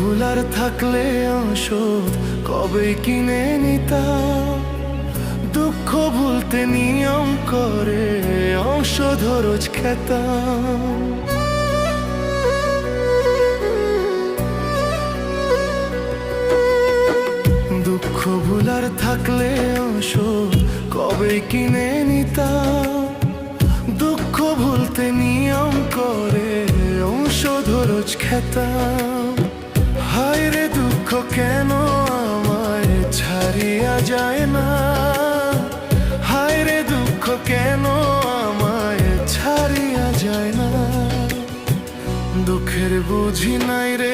ভুলার থাকলে ঔষধ কবেই কিনে নিতাম। দুঃখ ভুলতে নিয়ম করে ঔষধ রোজ খেতাম। দুঃখ ভুলার থাকলে ঔষধ কবেই কিনে নিতাম। দুঃখ ভুলতে নিয়ম করে ঔষধ রোজ খেতাম। হায় রে দুঃখ কেন আমায় ছাড়িয়া যায় না, হায় রে দুঃখ কেন আমায় ছাড়িয়া যায় না। দুঃখের বুঝি নাই রে